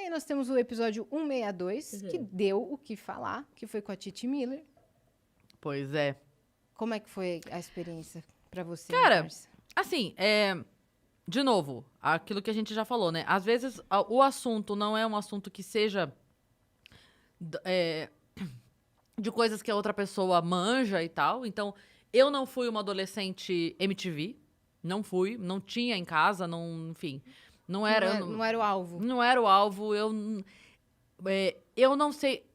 aí nós temos o episódio 162, que deu o que falar, que foi com a Titi Miller. Pois é. Como é que foi a experiência pra você, Cara, Márcia? assim, de novo, aquilo que a gente já falou, né? Às vezes o assunto não é um assunto que seja de coisas que a outra pessoa manja e tal. Então, eu não fui uma adolescente MTV. Não fui, não tinha em casa, não, enfim. Não era Não era o alvo. Não era o alvo. Eu não sei.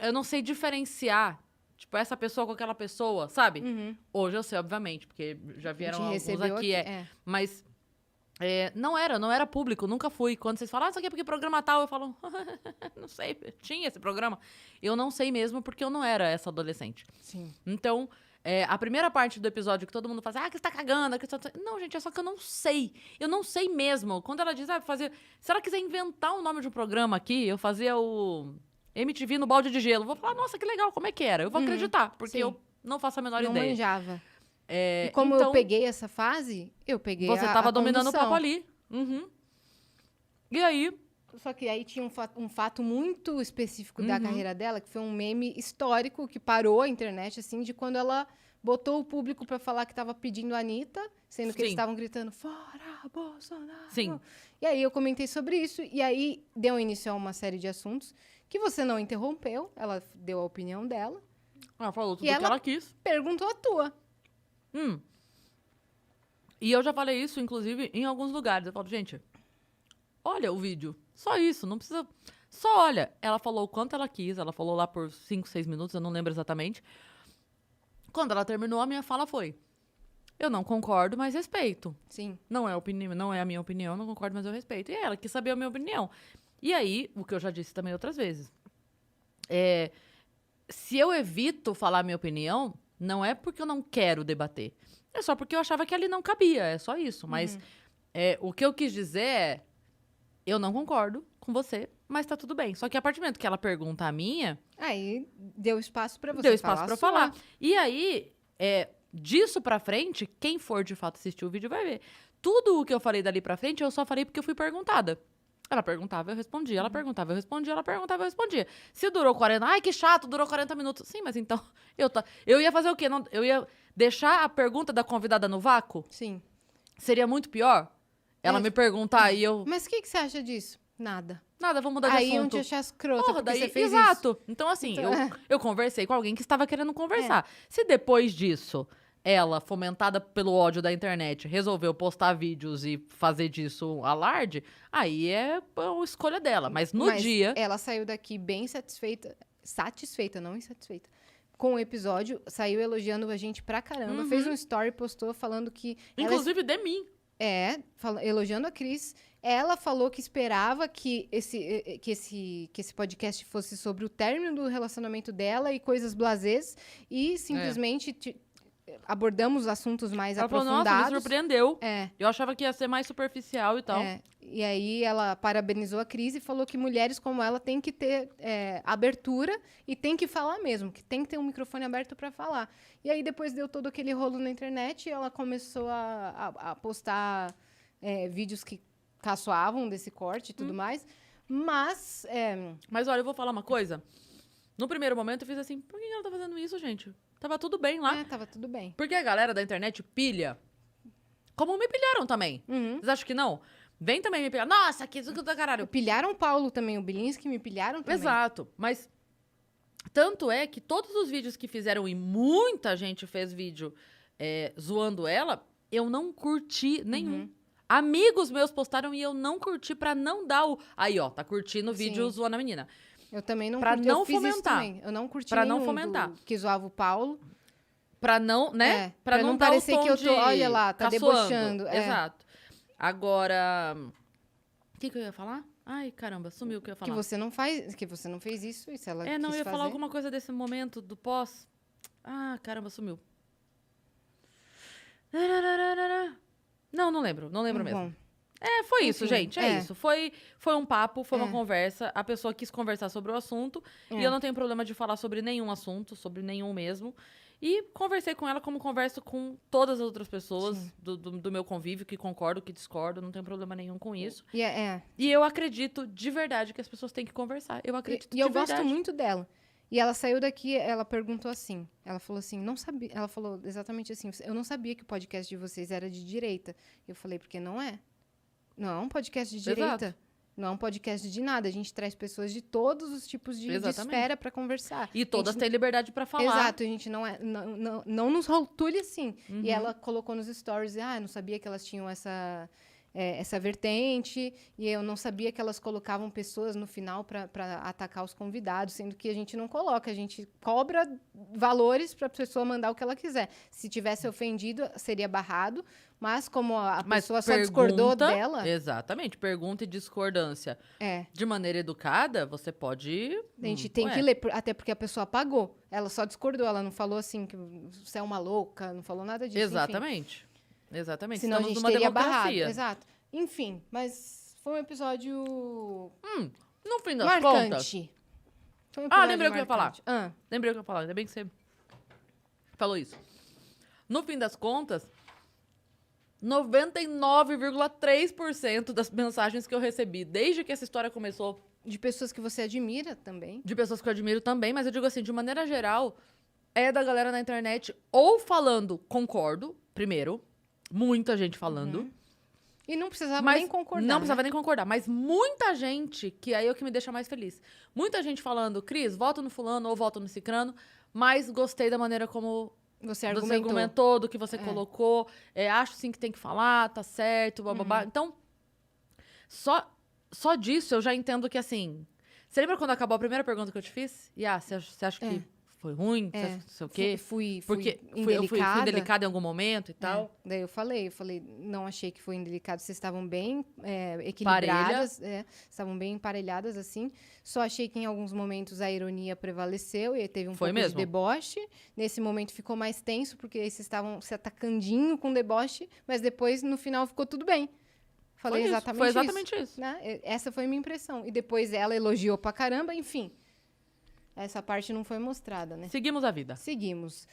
Eu não sei diferenciar, tipo, essa pessoa com aquela pessoa, sabe? Hoje eu sei, obviamente, porque já vieram alguns aqui. Mas não era público, nunca fui. Quando vocês falam, isso aqui é porque programa tal, eu falo, não sei, tinha esse programa. Eu não sei mesmo, porque eu não era essa adolescente. Sim. Então, a primeira parte do episódio que todo mundo fala, que você tá cagando, que você tá... Não, gente, é só que eu não sei. Eu não sei mesmo. Quando ela diz, fazer... Se ela quiser inventar o nome de um programa aqui, eu fazia o MTV no balde de gelo. Vou falar, nossa, que legal, como é que era? Eu vou acreditar, porque eu não faço a menor ideia. Não manjava. E como eu peguei essa fase, eu peguei Você tava dominando o papo ali. E aí... Só que aí tinha um fato muito específico da carreira dela, que foi um meme histórico que parou a internet, assim, de quando ela botou o público pra falar que tava pedindo a Anitta, sendo que eles estavam gritando, fora Bolsonaro! Sim. E aí eu comentei sobre isso, e aí deu início a uma série de assuntos que você não interrompeu, ela deu a opinião dela. Ela falou tudo o que ela quis. Perguntou a tua. E eu já falei isso, inclusive, em alguns lugares. Eu falo, gente, olha o vídeo. Só isso, não precisa... Só olha. Ela falou o quanto ela quis. Ela falou lá por 5, 6 minutos, eu não lembro exatamente. Quando ela terminou, a minha fala foi, eu não concordo, mas respeito. Sim. Não é a minha opinião, não concordo, mas eu respeito. E ela quis saber a minha opinião. E aí, o que eu já disse também outras vezes, se eu evito falar a minha opinião, não é porque eu não quero debater. É só porque eu achava que ali não cabia, é só isso. Mas o que eu quis dizer é, eu não concordo com você, mas tá tudo bem. Só que a partir do momento que ela pergunta a minha... Aí deu espaço pra você deu espaço falar. Pra eu falar. E aí, disso pra frente, quem for de fato assistir o vídeo vai ver. Tudo o que eu falei dali pra frente, eu só falei porque eu fui perguntada. Ela perguntava, eu respondia. Ela perguntava, eu respondia. Ela perguntava, eu respondia. Se durou 40... Ai, que chato, durou 40 minutos. Sim, mas então... Eu ia fazer o quê? Eu ia deixar a pergunta da convidada no vácuo? Sim. Seria muito pior? Ela me perguntar e eu... Mas o que você acha disso? Nada. Nada, vamos mudar de assunto. Aí iam te achar escrota, porque você fez exato. isso. Então, assim, eu conversei com alguém que estava querendo conversar. Se depois disso, ela, fomentada pelo ódio da internet, resolveu postar vídeos e fazer disso alarde, aí é a escolha dela. Mas no dia... ela saiu daqui bem satisfeita, não insatisfeita, com o episódio, saiu elogiando a gente pra caramba, fez um story, postou falando que... Inclusive de mim. Elogiando a Cris. Ela falou que esperava que esse podcast fosse sobre o término do relacionamento dela e coisas blasés, e simplesmente abordamos assuntos mais aprofundados. Falou, nossa, me surpreendeu. É. Eu achava que ia ser mais superficial e tal. E aí ela parabenizou a Cris e falou que mulheres como ela têm que ter abertura e tem que falar mesmo, que tem que ter um microfone aberto para falar. E aí depois deu todo aquele rolo na internet e ela começou a postar vídeos que caçoavam desse corte e tudo mais. Mas... Mas olha, eu vou falar uma coisa. No primeiro momento eu fiz assim, por que ela tá fazendo isso, gente? Tava tudo bem lá. Tava tudo bem. Porque a galera da internet pilha. Como me pilharam também. Vocês acham que não? Vem também me pilhar. Nossa, que isso da caralho. Pilharam o Paulo também, o Bilinski me pilharam também. Exato. Mas tanto é que todos os vídeos que fizeram, e muita gente fez vídeo zoando ela, eu não curti nenhum. Amigos meus postaram e eu não curti pra não dar o... Aí, ó, tá curtindo o vídeo zoando a menina. Eu também não pra curti. Não eu fiz fomentar. Isso também. Eu não curti pra nenhum não fomentar. que zoava o Paulo. Pra não, né? Pra não dar parecer o tom que eu tô... Olha lá, tá caçoando. debochando. Exato. Agora... O que eu ia falar? Ai, caramba, sumiu o que eu ia falar. Que você não fez isso, e se ela não, eu ia fazer... falar alguma coisa desse momento do pós. Ah, caramba, sumiu. Não lembro. Não lembro mesmo. Foi isso, gente. Isso. Foi um papo, foi uma conversa. A pessoa quis conversar sobre o assunto. E eu não tenho problema de falar sobre nenhum assunto, sobre nenhum mesmo. E conversei com ela como converso com todas as outras pessoas do meu convívio, que concordo, que discordo, não tem problema nenhum com isso. E eu acredito de verdade que as pessoas têm que conversar. Eu acredito de verdade. E eu gosto muito dela. E ela saiu daqui, ela perguntou assim, ela falou assim, não sabia, ela falou exatamente assim, eu não sabia que o podcast de vocês era de direita. Eu falei, porque não é. Não é um podcast de direita. Exato. Não é um podcast de nada. A gente traz pessoas de todos os tipos de esfera para conversar. E todas têm liberdade para falar. Exato. A gente não nos rotule assim. E ela colocou nos stories, eu não sabia que elas tinham essa vertente, e eu não sabia que elas colocavam pessoas no final para atacar os convidados, sendo que a gente não coloca, a gente cobra valores para a pessoa mandar o que ela quiser. Se tivesse ofendido, seria barrado, mas como a pessoa só discordou dela... Exatamente, pergunta e discordância. De maneira educada, você pode... A gente tem que ler, até porque a pessoa pagou. Ela só discordou, ela não falou assim, que você é uma louca, não falou nada disso. Exatamente. Enfim. Exatamente. Senão Estamos a gente numa teria democracia. barrado. Exato. Enfim, mas foi um episódio... no fim das marcante. contas... Foi um episódio lembrei o que eu ia falar. falar. Lembrei o que eu ia falar. Ainda bem que você falou isso. No fim das contas, 99,3% das mensagens que eu recebi desde que essa história começou... De pessoas que você admira também. De pessoas que eu admiro também, mas eu digo assim, de maneira geral, é da galera na internet ou falando concordo, primeiro, muita gente falando. E não precisava nem concordar. Não precisava nem concordar, mas muita gente, que aí é o que me deixa mais feliz. Muita gente falando, Cris, voto no fulano ou voto no cicrano, mas gostei da maneira como você argumentou, do que você colocou. Acho sim que tem que falar, tá certo, bababá. Então, só disso eu já entendo que assim... Você lembra quando acabou a primeira pergunta que eu te fiz? Você acha que foi ruim? Você não sei o quê? Porque eu fui indelicada em algum momento e tal. Daí eu falei, não achei que foi indelicado. Vocês estavam bem equilibradas. Estavam bem emparelhadas, assim. Só achei que em alguns momentos a ironia prevaleceu e teve um pouco de deboche. Nesse momento ficou mais tenso, porque vocês estavam se atacandinho com deboche, mas depois, no final, ficou tudo bem. Falei exatamente isso. Né? Essa foi a minha impressão. E depois ela elogiou pra caramba, enfim... Essa parte não foi mostrada, né? Seguimos a vida. Seguimos.